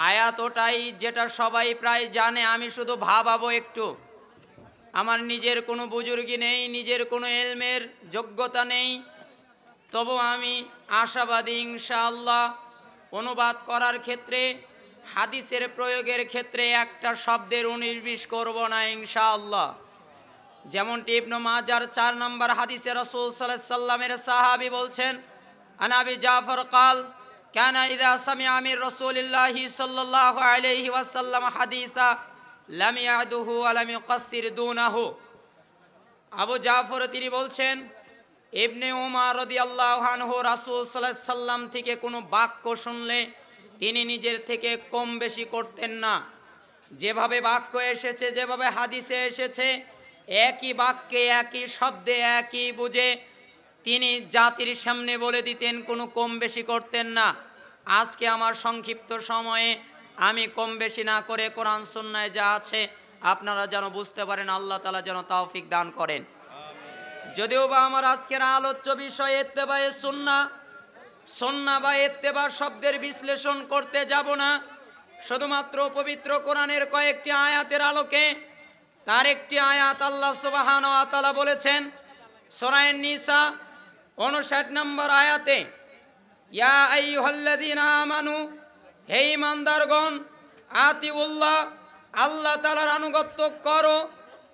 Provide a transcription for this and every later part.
আয়াত ওটাই যেটা সবাই প্রায় জানে, আমি শুধু ভাবাবো একটু। আমার নিজের কোনো বুজুর্গি নেই, নিজের কোনো এলমের যোগ্যতা নেই, তবু আমি আশাবাদী ইনশাআল্লাহ অনুবাদ করার ক্ষেত্রে, হাদিসের প্রয়োগের ক্ষেত্রে একটা শব্দের 19-20 করব না ইনশাআল্লাহ। যেমনটি ইবনে মাজার 4 নম্বর হাদিসে রাসূল সাল্লাল্লাহু আলাইহি ওয়াসাল্লামের সাহাবী বলছেন, আনাবি জাফর কাল কানা ইযা সামিআ মির রাসূলিল্লাহি সাল্লাল্লাহু আলাইহি ওয়াসাল্লাম হাদিসা লাম ইয়াদুহু ওয়া লাম ইউকাসসির দুনাহু। আবু জাফর তিনি বলছেন, ইবনে উমর রাদিয়াল্লাহু আনহু রাসূল সাল্লাল্লাহু আলাইহি ওয়াসাল্লাম থেকে কোনো বাক্য শুনলে তিনি নিজের থেকে কম বেশি করতেন না। যেভাবে বাক্য এসেছে, যেভাবে হাদিসে এসেছে, একই বাক্যে একই শব্দে একই বুঝে তিনি জাতির সামনে বলে দিতেন, কোনো কম বেশি করতেন না। আজকে আমার সংক্ষিপ্ত সময়ে আমি কম বেশি না করে কোরআন সুন্নায় যা আছে আপনারা যেন বুঝতে পারেন, আল্লাহ তাআলা যেন তৌফিক দান করেন। যদিও বা আমার আজকের আলোচ্য বিষয় ইত্তেবায়ে সুন্নাহ, সুন্নাহ বা ইত্তেবা শব্দের বিশ্লেষণ করতে যাব না, শুধুমাত্র পবিত্র কোরআনের কয়েকটি আয়াতের আলোকে। তার একটি আয়াত আল্লাহ সুবহানাহু ওয়া তাআলা বলেছেন সূরা নিসা 59 নম্বর আয়াতে, ইয়া আইয়ুহাল্লাযীনা আমানু, হে ঈমানদারগণ, আতিউল্লাহ, আল্লাহ তাআলার আনুগত্য করো,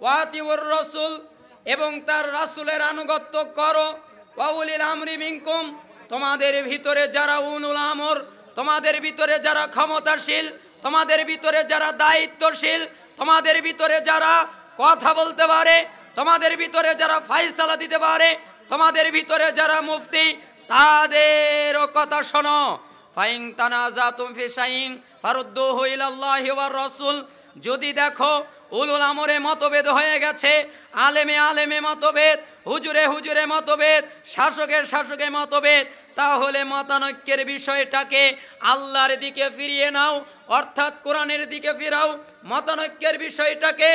ওয়া আতিউর রাসূল, এবং তার রাসূলের আনুগত্য করো, ওয়া উলিল আমরি মিনকুম, তোমাদের ভিতরে যারা উলুল আমর, তোমাদের ভিতরে যারা ক্ষমতাশীল, তোমাদের ভিতরে যারা দায়িত্বশীল, তোমাদের ভিতরে যারা কথা বলতে পারে, তোমাদের ভিতরে যারা ফয়সালা দিতে পারে, তোমাদের ভিতরে যারা মুফতি, তাদেরও কথা শোনো। ফাইন তানাজাতুম ফি শাইইন ফারুদ্দুহু ইলাল্লাহি ওয়ার রাসূল, যদি দেখো উলুল আমরে মতভেদ হয়ে গেছে, আলেমে আলেমে মতভেদ, হুজুরে হুজুরে মতভেদ, শাসকে শাসকে মতভেদ, তাহলে মতানৈক্যের বিষয়টাকে আল্লাহর দিকে ফিরিয়ে নাও, অর্থাৎ কোরআনের দিকে ফিরাও। মতানৈক্যের বিষয়টাকে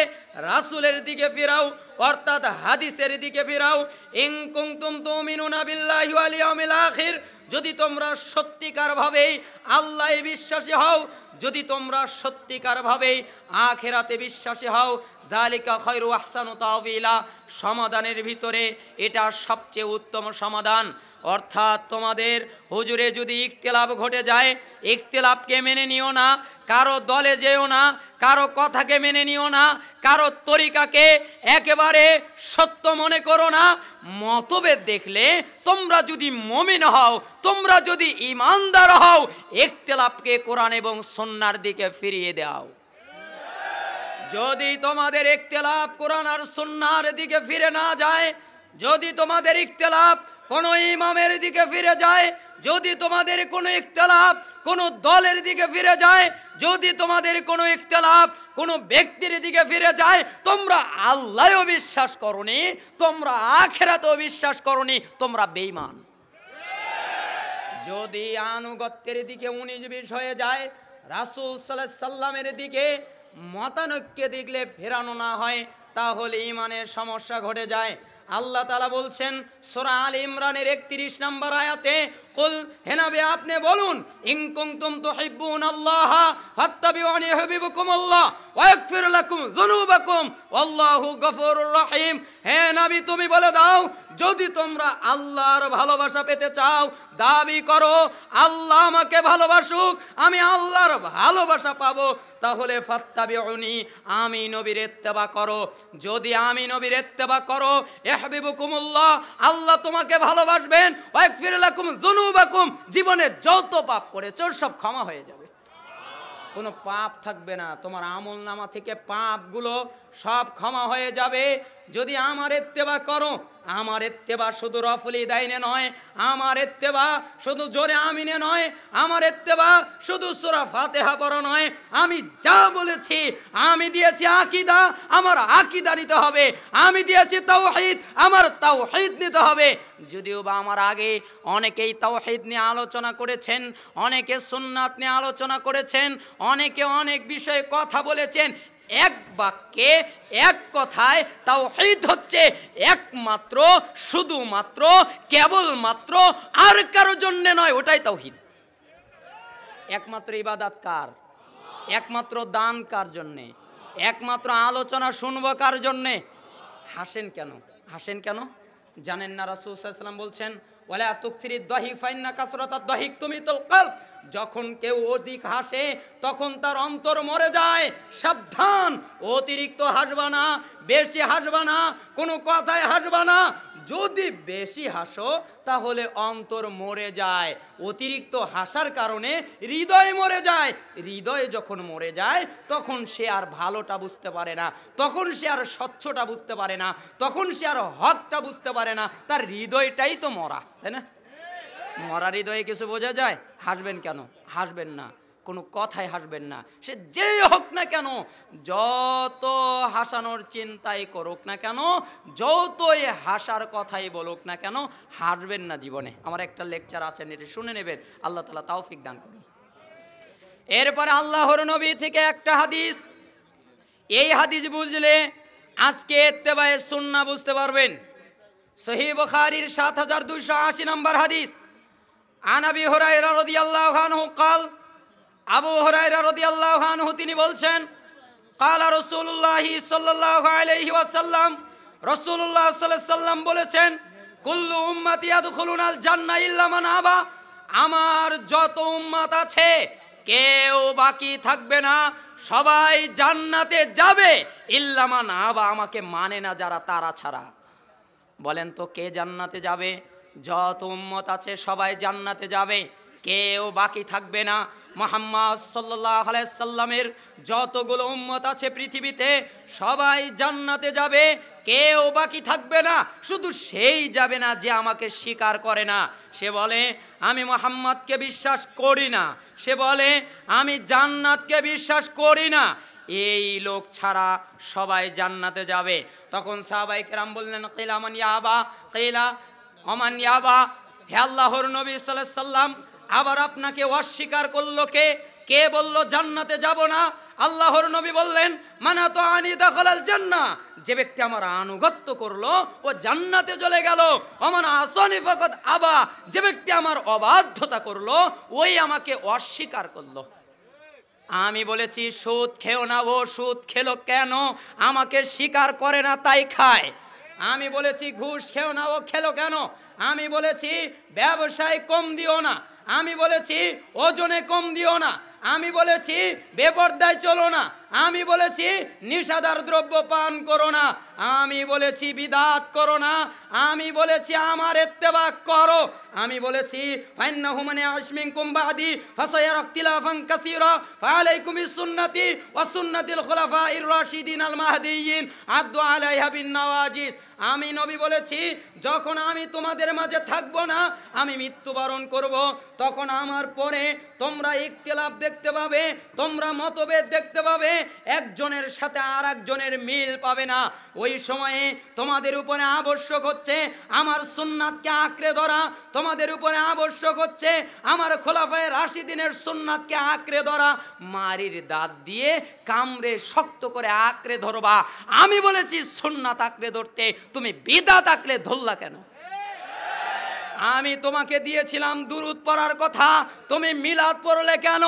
রাসূলের দিকে ফিরাও, অর্থাৎ হাদিসের দিকে ফিরাও। ইন কুনতুম তুমিনুনা বিল্লাহি ওয়াল ইয়াউমিল আখির, যদি তোমরা সত্যিকারভাবেই আল্লাহে বিশ্বাসী হও, যদি তোমরা সত্যিকারভাবেই আখিরাতে বিশ্বাসী হও, যালিকা খায়রু আহসানু তাওয়িলা, সমাধানের ভিতরে এটা সবচেয়ে উত্তম সমাধান। অর্থাৎ তোমাদের হুজুরে যদি ইখতিলাফ ঘটে যায়, ইখতিলাফকে মেনে নিও না, কারো দলে যেও না, কারো কথাকে মেনে নিও না, কারো তরিকাকে একেবারে সত্য মনে করো না। মতভেদ দেখলে তোমরা যদি মুমিন হও, তোমরা যদি ঈমানদার হও, ইখতিলাফকে কোরআন এবং সুন্নাহর দিকে ফিরিয়ে দাও। যদি তোমাদের ইখতিলাফ কোরআন আর সুন্নাহর দিকে ফিরে না যায়, যদি তোমাদের ইখতিলাফ কোনো ইমামের দিকে ফিরে যায়, যদি তোমাদের কোনো ইখতিলাফ কোনো দলের দিকে ফিরে যায়, যদি তোমাদের কোনো ইখতিলাফ কোনো ব্যক্তির দিকে ফিরে যায়, তোমরা আল্লাহও বিশ্বাস করনি, তোমরা আখিরাতেও বিশ্বাস করনি, তোমরা বেঈমান। যদি আনুগত্যের দিকে 19-20 হয়ে যায়, রাসূল সাল্লাল্লাহু আলাইহি সাল্লামের দিকে মতানৈক্য দেখলে ফেরানো না হয়, তাহলে ঈমানের সমস্যা ঘটে যায়। আল্লাহ তাআলা বলছেন সূরা আলে ইমরানের 31 নম্বর আয়াতে, কুল, হে নবী আপনি বলুন, ইন কুনতুম তুহিব্বুনাল্লাহ ফাত্তাবিউনি ইউহিব্বুকুমুল্লাহ ওয়া ইয়াগফির লাকুম যুনুবাকুম ওয়াল্লাহু গফুরুর রহিম। হে নবী তুমি বলে দাও, যদি তোমরা আল্লাহর ভালোবাসা পেতে চাও, দাবি করো আল্লাহ আমাকে ভালোবাসুক, আমি আল্লাহর ভালোবাসা পাবো, তাহলে ফাত্তাবিউনি, আমি নবীর ইত্তেবা করো। যদি আমি নবীর ইত্তেবা করো, ইউহিব্বুকুমুল্লাহ, আল্লাহ তোমাকে ভালোবাসবেন, ওয়া ইয়াগফির লাকুম যুনুবাকুম, জীবনে যত পাপ করেছো সব ক্ষমা হয়ে যাবে, কোনো পাপ থাকবে না, তোমার আমল নামা থেকে পাপগুলো সব ক্ষমা হয়ে যাবে। যদি আমার ইত্তেবা করো, আমার ইত্তেবা শুধু রফুল ইদাইনে নয়, আমার ইত্তেবা শুধু জোরে আমিনে নয়, আমার ইত্তেবা শুধু সূরা ফাতিহা পড়া নয়, আমি যা বলেছি, আমি দিয়েছি আকীদা, আমার আকীদা নিতে হবে, আমি দিয়েছি তাওহীদ, আমার তাওহীদ নিতে হবে। যদিও বা আমার আগে অনেকেই তাওহীদ নিয়ে আলোচনা করেছেন, অনেকে সুন্নাত নিয়ে আলোচনা করেছেন, অনেকে অনেক বিষয়ে কথা বলেছেন, এক বাক্যে এক কথায় তাওহীদ হচ্ছে একমাত্র, শুধুমাত্র, কেবলমাত্র, আর কারো জন্য নয়, ওটাই তাওহীদ। একমাত্র ইবাদত কার? একমাত্র দান কার জন্যে? একমাত্র আলোচনা শুনবো কার জন্যে? হাসেন কেন? হাসেন কেন জানেন না? রাসূল সাল্লাল্লাহু আলাইহি ওয়াসাল্লাম বলছেন, ওয়ালা তুকসিরিদ দাহিক ফাইন্না কাসরাতাদ দাহিক তুমিতুল কলব। যখন কেউ অধিক হাসে তখন তার অন্তর মরে যায়। সাবধান, অতিরিক্ত হাসবা না, বেশি হাসবা না, কোনো কথায় হাসবা না। যদি বেশি হাসো তাহলে অন্তর মরে যায়। অতিরিক্ত হাসার কারণে হৃদয় মরে যায়। হৃদয় যখন মরে যায় তখন সে আর ভালোটা বুঝতে পারে না, তখন সে আর স্বচ্ছটা বুঝতে পারে না, তখন সে আর হকটা বুঝতে পারে না। তার হৃদয়টাই তো মরা, তাই না? মরা হৃদয়ে কিছু বোঝা যায়? হাসবেন কেন? হাসবেন না, কোনো কথায় হাসবেন না। সে যেই হোক না কেন, যত হাসানোর চিন্তাই করুক না কেন, যতই হাসার কথাই বলুক না কেন, হাসবেন না জীবনে। আমার একটা লেকচার আছে, এটা শুনে নেবেন, আল্লাহ তাআলা তৌফিক দান করুন। এরপরে আল্লাহর নবী থেকে একটা হাদিস, এই হাদিস বুঝলে আজকে ইত্তেবায়ে সুন্নাহ বুঝতে পারবেন। সহিহ বুখারীর ৭২৮০ নম্বর হাদিস। আন আবি হুরায়রা রাদিয়াল্লাহু আনহু قال, আবু হুরায়রা রাদিয়াল্লাহু আনহু তিনি বলছেন, ক্বালা রাসূলুল্লাহ সাল্লাল্লাহু আলাইহি ওয়াসাল্লাম, রাসূলুল্লাহ সাল্লাল্লাহু আলাইহি ওয়াসাল্লাম বলেছেন, কুল্লু উম্মতি ইয়াদখুলুনাল জান্নাহ ইল্লা মান আবা। আমার যত উম্মত আছে কেউ বাকি থাকবে না, সবাই জান্নাতে যাবে, ইল্লা মান আবা, আমাকে মানে না যারা, তারা ছাড়া। বলেন তো কে জান্নাতে যাবে? যত উম্মত আছে সবাই জান্নাতে যাবে, কেউ বাকি থাকবে না। মুহাম্মদ সাল্লাল্লাহু আলাইহি সাল্লামের যতগুলো উম্মত আছে পৃথিবীতে সবাই জান্নাতে যাবে, কেউ বাকি থাকবে না। শুধু সেই যাবে না যে আমাকে স্বীকার করে না। সে বলে আমি মুহাম্মদকে বিশ্বাস করি না, সে বলে আমি জান্নাতকে বিশ্বাস করি না। এই লোক ছাড়া সবাই জান্নাতে যাবে। তখন সাহাবায়ে কেরাম বললেন, কিলা মান ইয়াবা, কিলা ওমান ইয়াবা, হে আল্লাহর নবী সাল্লাল্লাহু আলাইহি সাল্লাম, আবার আপনাকে অস্বীকার করলো কে? কে বলল জান্নাতে যাব না? আল্লাহর নবী বললেন, মানা তো আনি দাখালাল জান্নাহ, যে ব্যক্তি আমার আনুগত্য করলো ও জান্নাতে চলে গেল। ওমান আসানি ফাকাদ আবা, যে ব্যক্তি আমার অবাধ্যতা করলো ওই আমাকে অস্বীকার করলো। আমি বলেছি সুদ খেও না, ও সুদ খেলো কেন? আমাকে স্বীকার করে না তাই খায়। আমি বলেছি ঘুষ খেও না, ও খেলো কেন? আমি বলেছি ব্যবসায় কম দিও না, আমি বলেছি ওজনে কম দিও না, আমি বলেছি বেপরদায় চলো না, আমি বলেছি নিষাদার দ্রব্য পান করো না, আমি বলেছি বিদাত করো না, আমি বলেছি আমার ইত্তেবা করো, আমি বলেছি ফাইন্নাহু মান ইয়াশ মিনকুম বাদি ফাসায়ারা ইখতিলাফান কাসীরা ফাআলাইকুম বিসুন্নতি ওয়া সুন্নাতিল খুলাফাইর রাশিদিন আল মাহদিয়িন আদু আলাইহা বিন নওয়াজিজ। আমি নবী বলেছি যখন আমি তোমাদের মাঝে থাকবো না, আমি মৃত্যুবরণ করব, তখন আমার পরে তোমরা ইখতিলাফ দেখতে পাবে, তোমরা মতভেদ দেখতে পাবে, একজনের সাথে আর একজনের মিল পাবে না। ওই সময়ে তোমাদের উপরে আবশ্যক হচ্ছে আমার সুন্নাতকে আঁকড়ে ধরা, তোমাদের উপরে আবশ্যক হচ্ছে আমার খোলাফায়ে রাশিদিনের সুন্নাতকে আঁকড়ে ধরা। মারির দাঁত দিয়ে কামড়ে শক্ত করে আঁকড়ে ধরবা। আমি বলেছি সুন্নাত আঁকড়ে ধরতে, তুমি বিদআত আঁকড়ে ধরলা কেন? আমি তোমাকে দিয়েছিলাম দুরূদ পড়ার কথা, তুমি মিলাদ পড়লে কেন?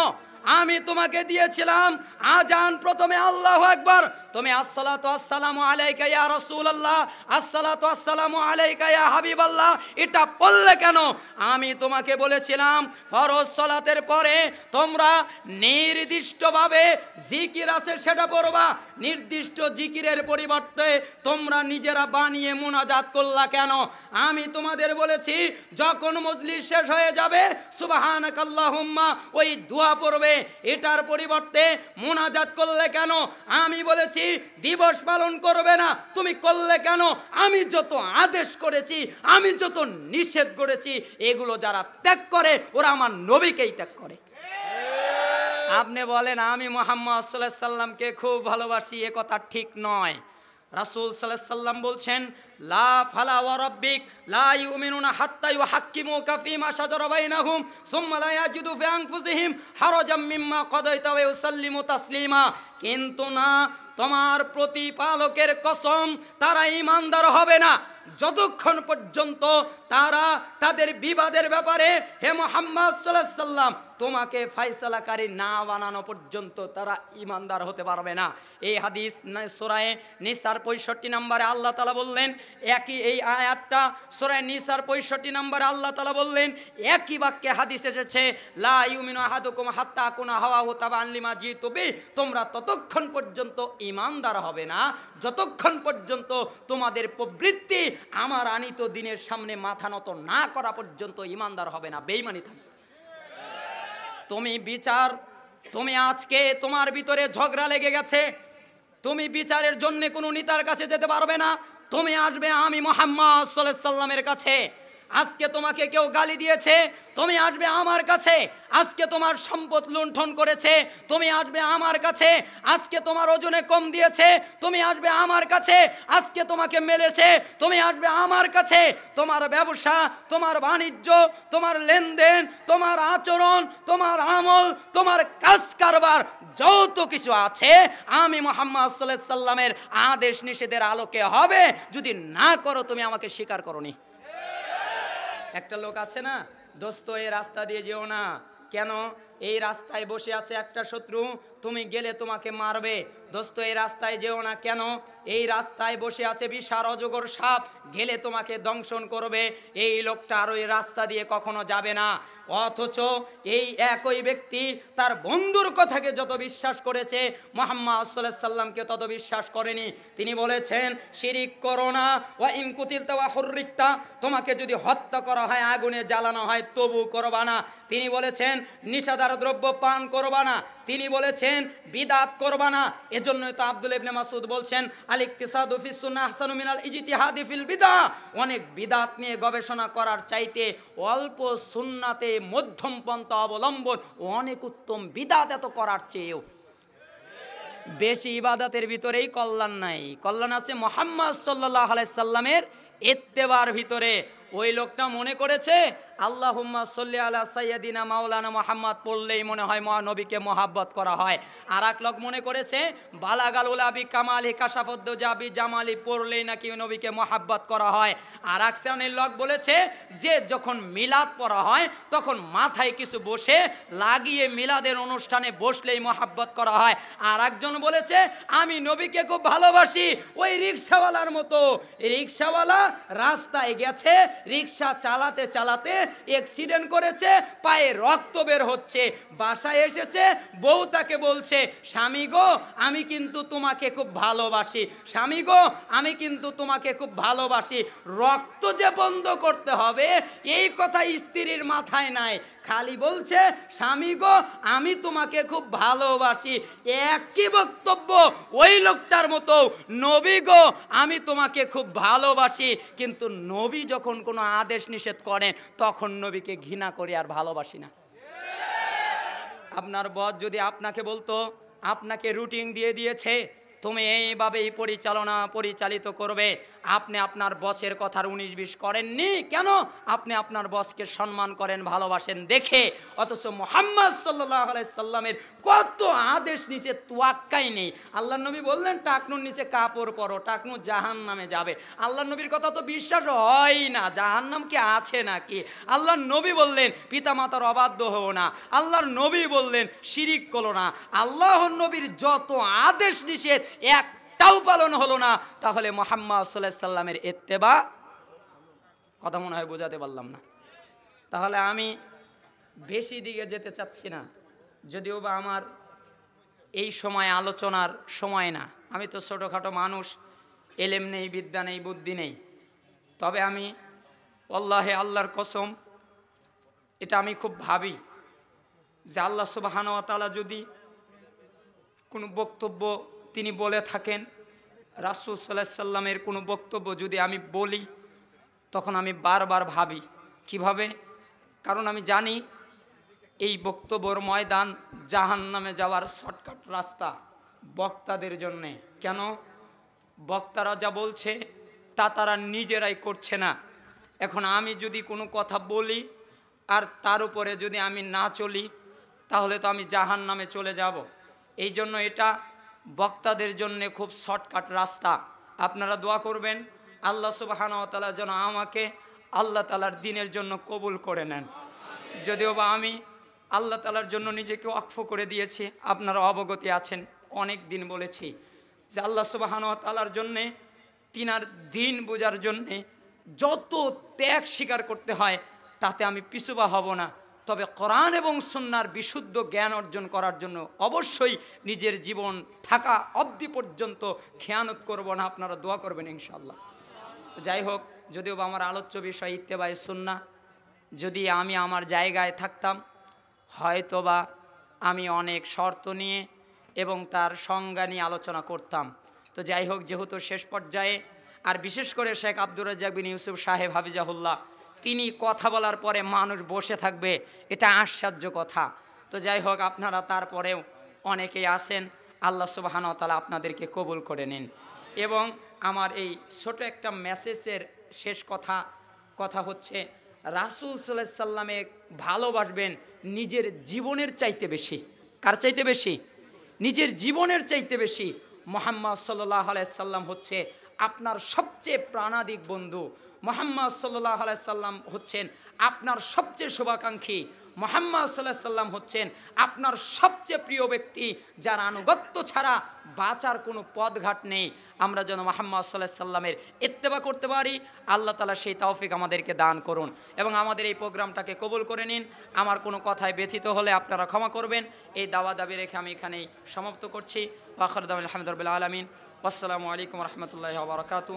আমি তোমাকে দিয়েছিলাম আজান প্রথমে আল্লাহু আকবার, তুমি আসসালাতু আসসালামু আলাইকা ইয়া রাসূলুল্লাহ, আসসালাতু আসসালামু আলাইকা ইয়া হাবিবাল্লাহ, এটা পড়লে কেন? আমি তোমাকে বলেছিলাম ফরজ সালাতের পরে তোমরা নির্দিষ্টভাবে জিকির আছে সেটা পড়বা, নির্দিষ্ট জিকিরের পরিবর্তে তোমরা নিজেরা বানিয়ে মুনাজাত করলা কেন? আমি তোমাদের বলেছি যখন মজলিস শেষ হয়ে যাবে সুবহানাকাল্লাহুম্মা ওই দোয়া পড়বে, এটার পরিবর্তে মুনাজাত করলে কেন? আমি বলেছি দিবস পালন করবে না, তুমি করলে কেন? আমি যত আদেশ করেছি, আমি যত নিষেধ করেছি, এগুলো যারা ত্যাগ করে ওরা আমার নবীকেই ত্যাগ করে। আপনি বলেন আমি মুহাম্মদ সাল্লাল্লাহু আলাইহি সাল্লামকে খুব ভালোবাসি, এ কথা ঠিক নয়। রাসূল সাল্লাল্লাহু আলাইহি সাল্লাম বলছেন লা ফালা ওয়া রাব্বিক লা ইউমিনুনা হাত্তা ইউহাক্কিমুকা ফীমা শাজারা বাইনাহুম সুম্মা লা ইয়াজিদু ফি আনফুসিহিম হারাজাম মিম্মা কাদাইতা ওয়া ইউসাল্লিমু তাসলিমা। কিন্তু না, তোমার প্রতিপালকের কসম, তারা ঈমানদার হবে না যতক্ষণ পর্যন্ত তারা তাদের বিবাদের ব্যাপারে হে মুহাম্মদ সাল্লাল্লাহু আলাইহি সাল্লাম তোমাকে ফয়সালাকারী না বানানো পর্যন্ত তারা ঈমানদার হতে পারবে না। এই হাদিস সূরা নিসার 65 নম্বরে আল্লাহ তাআলা বললেন, একই এই আয়াতটা সূরা নিসার 65 নম্বরে আল্লাহ তাআলা বললেন, একই বাক্যে হাদিস এসেছে, লা ইউমিনু আহাদুকুম হাত্তা কুনা হাওয়াহু তাবান লিমা জিতু বি, তোমরা ততক্ষণ পর্যন্ত ঈমানদার হবে না যতক্ষণ পর্যন্ত তোমাদের প্রবৃত্তি আমার আনিত দিনের সামনে মাথা নত না করা পর্যন্ত ঈমানদার হবে না, বেঈমানি থাকবে। তুমি আজকে তোমার ভিতরে ঝগড়া লেগে গেছে, তুমি বিচারের জন্য কোনো নেতার কাছে যেতে পারবে না, তুমি আসবে আমি মুহাম্মদ সাল্লাল্লাহু আলাইহি সাল্লামের কাছে। আজকে তোমাকে কেউ গালি দিয়েছে, তুমি আসবে আমার কাছে। আজকে তোমার সম্পদ লুণ্ঠন করেছে, তুমি আসবে আমার কাছে। আজকে তোমার ওজনে কম দিয়েছে, তুমি আসবে আমার কাছে। আজকে তোমাকে মেলেছে, তুমি আসবে আমার কাছে। তোমার ব্যবসা, তোমার বাণিজ্য, তোমার লেনদেন, তোমার আচরণ, তোমার আমল, তোমার কাজ কারবার যত কিছু আছে আমি মুহাম্মদ সাল্লাল্লাহু আলাইহি সাল্লামের আদেশ নিষেধের আলোকে হবে। যদি না করো তুমি আমাকে স্বীকার করোনি। একটা লোক আছে না, দোস্ত এই রাস্তা দিয়ে যেও না, কেন? এই রাস্তায় বসে আছে একটা শত্রু, তুমি গেলে তোমাকে মারবে। দোস্ত এই রাস্তায় যেও না, কেন? এই রাস্তায় বসে আছে বিশাল অজগর সাপ, গেলে তোমাকে দংশন করবে। এই লোকটা আর ওই রাস্তা দিয়ে কখনো যাবে না। অথচ এই একই ব্যক্তি তার বন্ধুর কথাকে যত বিশ্বাস করেছে মুহাম্মদ সাল্লাল্লাহু আলাইহি সাল্লামকে তত বিশ্বাস করেনি। তিনি বলেছেন, শিরিক করো না, ওয়া ইন কুতিলতা ওয়া হুররিকতা, তোমাকে যদি হত্যা করা হয়, আগুনে জ্বালানো হয়, তবু করবা না। তিনি বলেছেন নিষাদার দ্রব্য পান করবা না। তিনি বলেছেন বিদাত করবা না। এজন্যই তো আব্দুল্লাহ ইবনে মাসউদ বলছেন, আল ইকতিসাদু ফিস সুন্নাহ আহসানু মিনাল ইজতিহাদি ফিল বিদআহ, অনেক বিদাত নিয়ে গবেষণা করার চাইতে অল্প সুন্নাতে মধ্যম পন্থা অবলম্বন অনেক উত্তম। বিদাত এত করার চেয়েও বেশি ইবাদতের ভিতরেই কল্যাণ নাই। কল্যাণ আছে মুহাম্মদ সাল্লাল্লাহু আলাইহি সাল্লামের ইত্তেবার ভিতরে। ওই লোকটা মনে করেছে আল্লাহুম্মা সাল্লি আলা সাইয়্যিদিনা মাওলানা মুহাম্মদ পড়লেই মনে হয় মহানবীকে মহাব্বত করা হয়। আর এক লোক মনে করেছে বালাগাল উলাবি কামালি কাশাফুদ্দুজাবি জামালি পড়লেই নাকি নবীকে মহাব্বত করা হয়। আর এক শ্রেণীর লোক বলেছে যে যখন মিলাদ পড়া হয় তখন মাথায় কিছু বসে লাগিয়ে মিলাদের অনুষ্ঠানে বসলেই মহাব্বত করা হয়। আর একজন বলেছে আমি নবীকে খুব ভালোবাসি, ওই রিকশাওয়ালার মতো। রিকশাওয়ালা রাস্তায় গেছে, রিকশা চালাতে চালাতে অ্যাক্সিডেন্ট করেছে, পায়ে রক্ত বের হচ্ছে, বাসায় এসেছে, বউ তাকে বলছে, স্বামী গো আমি কিন্তু তোমাকে খুব ভালোবাসি, স্বামী গো আমি কিন্তু তোমাকে খুব ভালোবাসি। রক্ত যে বন্ধ করতে হবে এই কথা স্ত্রীর মাথায় নাই, খালি বলছে স্বামী গো আমি তোমাকে খুব ভালোবাসি। একই বক্তব্য ওই লোকটার মতো, নবী গো আমি তোমাকে খুব ভালোবাসি। কিন্তু নবী যখন কোনো আদেশ নিষেধ করেন তখন নবীকে ঘৃণা করি আর ভালোবাসি না। আপনার বস যদি আপনাকে বলতো, আপনাকে রুটিন দিয়ে দিয়েছে তুমি এইভাবেই পরিচালিত করবে, আপনি আপনার বসের কথার 19-20 করেননি কেন? আপনি আপনার বসকে সম্মান করেন, ভালোবাসেন দেখে। অথচ মুহাম্মদ সাল্লাল্লাহু আলাইহি সাল্লামের কত আদেশ নিচে তোয়াক্কাই নেই। আল্লাহর নবী বললেন টাকনুর নিচে কাপড় পরো, টাকনু জাহান্নামে যাবে। আল্লাহর নবীর কথা তো বিশ্বাস হয় না, জাহান্নাম কি আছে নাকি? আল্লাহর নবী বললেন পিতামাতার অবাধ্য হও না, আল্লাহর নবী বললেন শিরিক করো না। আল্লাহর নবীর যত আদেশ নিষেধ একটাও পালন হলো না, তাহলে মুহাম্মদ সাল্লাল্লাহু আলাইহি সাল্লামের ইত্তেবা, কথা মনে হয় বোঝাতে পারলাম না। তাহলে আমি বেশি দিকে যেতে চাচ্ছি না, যদিও বা আমার এই সময় আলোচনার সময় না। আমি তো ছোটোখাটো মানুষ, এলেম নেই, বিদ্যা নেই, বুদ্ধি নেই। তবে আমি আল্লাহে আল্লাহর কসম এটা আমি খুব ভাবি যে আল্লাহ সুবহানাহু ওয়া তাআলা যদি কোনো বক্তব্য তিনি বলে থাকেন, রাসূল সাল্লাল্লাহু আলাইহি সাল্লামের কোনো বক্তব্য যদি আমি বলি, তখন আমি বারবার ভাবি কিভাবে। কারণ আমি জানি এই বক্তব্যর ময়দান জাহান্নামে যাওয়ার শর্টকাট রাস্তা বক্তাদের জন্যে। কেন? বক্তারা যা বলছে তা তারা নিজেরাই করছে না। এখন আমি যদি কোনো কথা বলি আর তার উপরে যদি আমি না চলি, তাহলে তো আমি জাহান্নামে চলে যাব। এই জন্য এটা বক্তাদের জন্য খুব শর্টকাট রাস্তা। আপনারা দোয়া করবেন আল্লাহ সুবহানাহু ওয়া তাআলা যেন আমাকে আল্লাহ তাআলার দ্বীনের জন্য কবুল করে নেন। যদিও বা আমি আল্লাহ তাআলার জন্য নিজেকে ওয়াকফ করে দিয়েছি, আপনারা অবগতি আছেন, অনেক দিন বলেছি যে আল্লাহ সুবহানাহু ওয়া তাআলার জন্যে, তিনার দ্বীন বোঝার জন্যে যত ত্যাগ স্বীকার করতে হয় তাতে আমি পিছুপা হব না। তবে কোরআন এবং সুন্নাহর বিশুদ্ধ জ্ঞান অর্জন করার জন্য অবশ্যই নিজের জীবন থাকা অবধি পর্যন্ত খেয়ানত করব না। আপনারা দোয়া করবেন ইনশাআল্লাহ। যাই হোক, যদিও বা আমার আলোচ্য বিষয় ইত্তেবায়ে সুন্নাহ, যদি আমি আমার জায়গায় থাকতাম হয়তোবা আমি অনেক শর্ত নিয়ে এবং তার সংজ্ঞা নিয়ে আলোচনা করতাম। তো যাই হোক, যেহেতু শেষ পর্যায়ে, আর বিশেষ করে শেখ আব্দুর রাজ্জাক বিন ইউসুফ সাহেব হাফিজাহুল্লাহ, তিনি কথা বলার পরে মানুষ বসে থাকবে, এটা আশ্চর্য কথা। তো যাই হোক, আপনারা তারপরেও অনেকেই আসেন, আল্লাহ সুবহানাহু ওয়া তাআলা আপনাদেরকে কবুল করে নিন। এবং আমার এই ছোট একটা মেসেজের শেষ কথা হচ্ছে, রাসূল সাল্লাল্লাহু আলাইহি সাল্লামে ভালোবাসবেন নিজের জীবনের চাইতে বেশি। কার চাইতে বেশি? নিজের জীবনের চাইতে বেশি। মুহাম্মদ সাল্লাল্লাহু আলাইহি সাল্লাম হচ্ছে আপনার সবচেয়ে প্রাণাধিক বন্ধু। মুহাম্মদ সাল্লাল্লাহু আলাইহি সাল্লাম হচ্ছেন আপনার সবচেয়ে শুভাকাঙ্ক্ষী। মুহাম্মদ সাল্লাল্লাহু আলাইহি সাল্লাম হচ্ছেন আপনার সবচেয়ে প্রিয় ব্যক্তি, যার আনুগত্য ছাড়া বাঁচার কোনো পথঘাট নেই। আমরা যেন মুহাম্মদ সাল্লাল্লাহু আলাইহি সাল্লামের ইত্তেবা করতে পারি, আল্লাহ তাআলা সেই তৌফিক আমাদেরকে দান করুন এবং আমাদের এই প্রোগ্রামটাকে কবুল করে নিন। আমার কোনো কথায় ব্যথিত হলে আপনারা ক্ষমা করবেন। এই দাওয়া দাবি রেখে আমি এখানেই সমাপ্ত করছি। ওয়া আখিরু দাওয়ানা আলহামদুলিল্লাহি রাব্বিল আলামিন। আসসালামু আলাইকুম ওয়া রাহমাতুল্লাহি ওয়া বারাকাতুহু।